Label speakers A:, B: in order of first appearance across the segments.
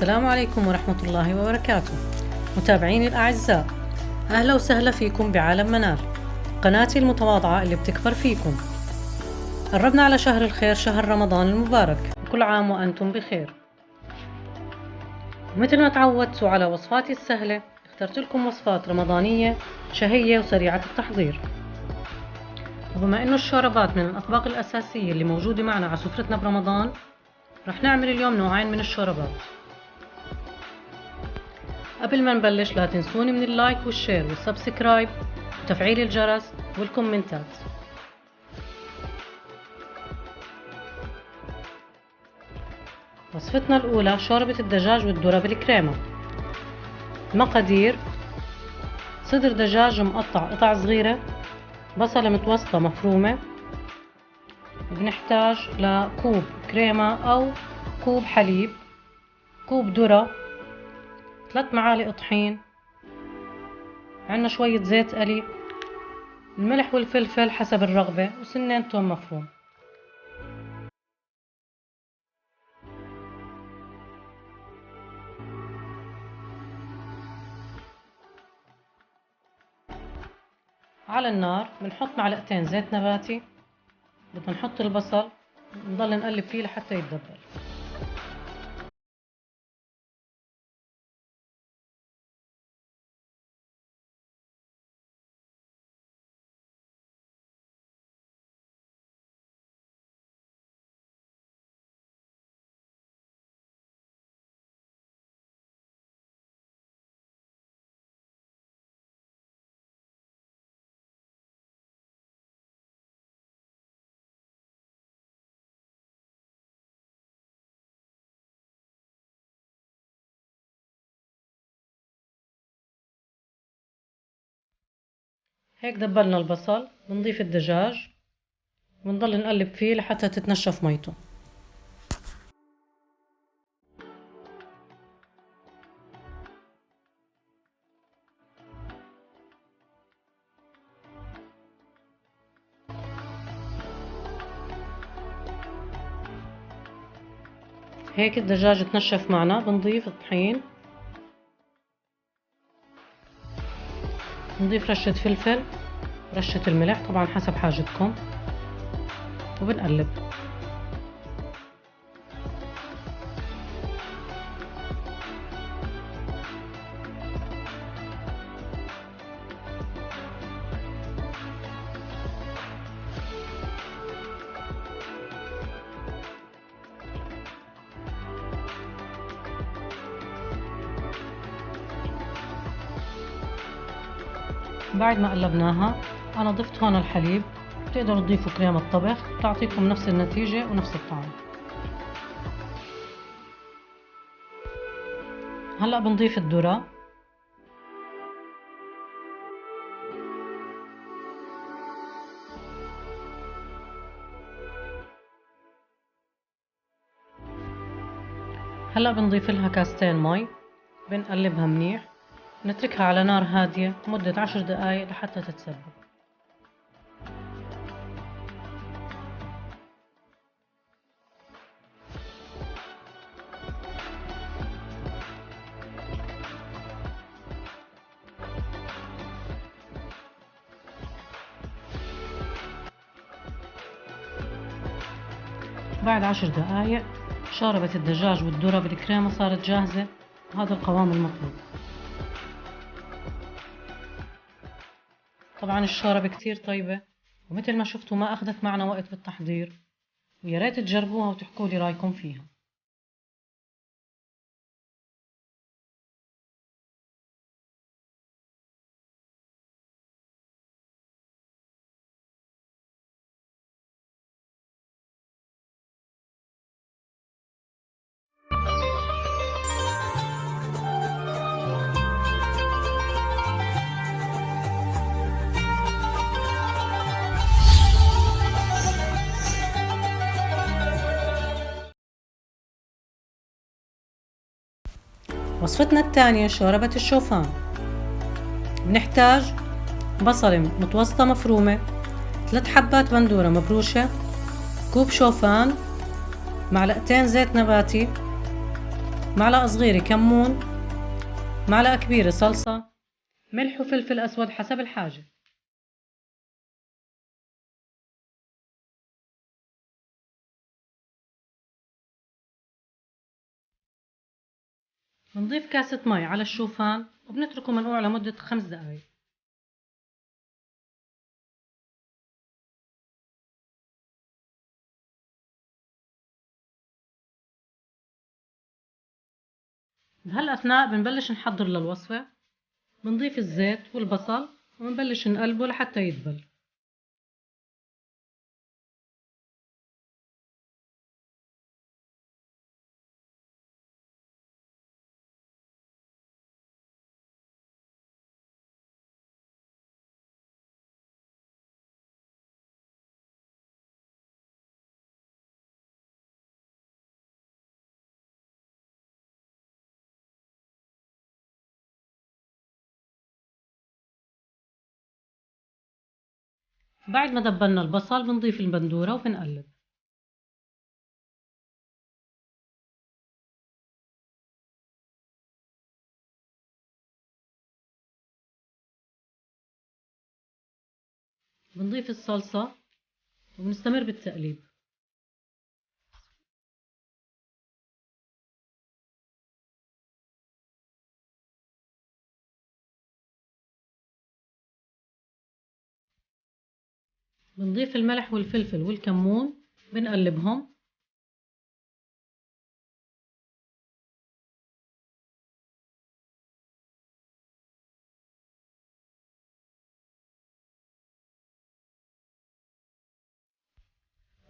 A: السلام عليكم ورحمة الله وبركاته. متابعيني الأعزاء، أهلا وسهلا فيكم بعالم منال، قناتي المتواضعة اللي بتكبر فيكم. قربنا على شهر الخير، شهر رمضان المبارك، كل عام وأنتم بخير. ومثل ما تعودتوا على وصفاتي السهلة، اخترت لكم وصفات رمضانية شهية وسريعة التحضير. وبما إنه الشوربات من الأطباق الأساسية اللي موجودة معنا على سفرتنا برمضان، رح نعمل اليوم نوعين من الشوربات. قبل ما نبلش لا تنسوني من اللايك والشير والسبسكرايب وتفعيل الجرس والكومنتات. وصفتنا الأولى شوربة الدجاج والذرة بالكريمة. المقادير: صدر دجاج مقطع قطع صغيرة، بصلة متوسطة مفرومة، بنحتاج لكوب كريمة أو كوب حليب، كوب ذرة، 3 معالق طحين، عنا شوية زيت قلي، الملح والفلفل حسب الرغبة، وسنين توم مفروم. على النار بنحط معلقتين زيت نباتي، بدنا نحط البصل، نضل نقلب فيه لحتى يتدبل. هيك دبلنا البصل، بنضيف الدجاج ونضل نقلب فيه لحتى تتنشف ميته. هيك الدجاج تنشف معنا، بنضيف الطحين، نضيف رشة فلفل، رشة الملح طبعا حسب حاجتكم، وبنقلب. بعد ما قلبناها أنا ضفت هون الحليب، بتقدروا تضيفوا كريمة طبخ تعطيكم نفس النتيجة ونفس الطعم. هلأ بنضيف الذرة، هلأ بنضيف لها كاستين مي، بنقلبها منيح، نتركها على نار هادية مدة 10 دقايق لحتى تتسبك. بعد 10 دقايق شوربة الدجاج والذرة بالكريمة صارت جاهزة، وهذا القوام المطلوب. طبعا الشوربة كتير طيبة، ومثل ما شفتوا ما أخذت معنا وقت بالتحضير، ويا ريت تجربوها وتحكوا لي رأيكم فيها. وصفتنا الثانية شوربة الشوفان. بنحتاج بصلة متوسطة مفرومة، 3 حبات بندورة مبروشة، كوب شوفان، معلقتين زيت نباتي، معلقة صغيرة كمون، معلقة كبيرة صلصة، ملح وفلفل أسود حسب الحاجة. بنضيف كاسة مي على الشوفان وبنتركه منقوع لمدة 5 دقايق. بهالأثناء بنبلش نحضر للوصفة. بنضيف الزيت والبصل وبنبلش نقلبه لحتى يدبل. بعد ما دبلنا البصل بنضيف البندورة وبنقلب. بنضيف الصلصة وبنستمر بالتقليب. بنضيف الملح والفلفل والكمون، بنقلبهم.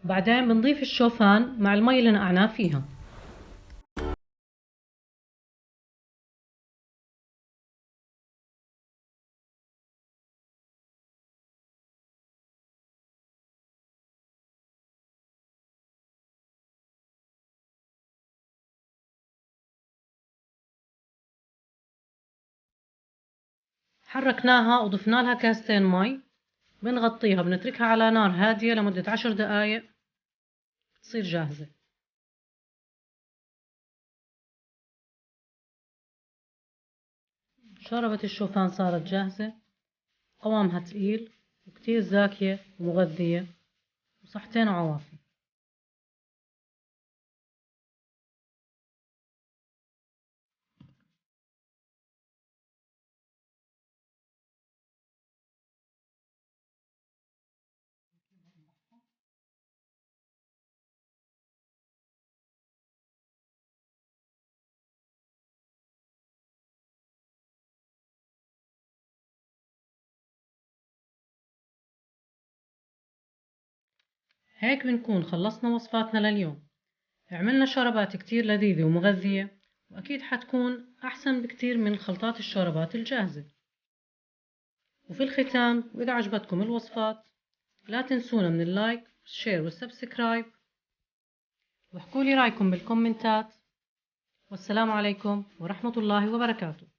A: بعدين بنضيف الشوفان مع المي اللي نقعناه فيها. حركناها وضفنا لها كاستين مي. بنغطيها بنتركها على نار هادية لمدة 10 دقايق تصير جاهزة. شوربة الشوفان صارت جاهزة، قوامها تقيل وكتير زاكية ومغذية وصحتين وعوافي. هيك بنكون خلصنا وصفاتنا لليوم. عملنا شوربات كتير لذيذة ومغذية، وأكيد حتكون أحسن بكتير من خلطات الشوربات الجاهزة. وفي الختام، وإذا عجبتكم الوصفات لا تنسونا من اللايك والشير والسبسكرايب، واحكولي رأيكم بالكومنتات. والسلام عليكم ورحمة الله وبركاته.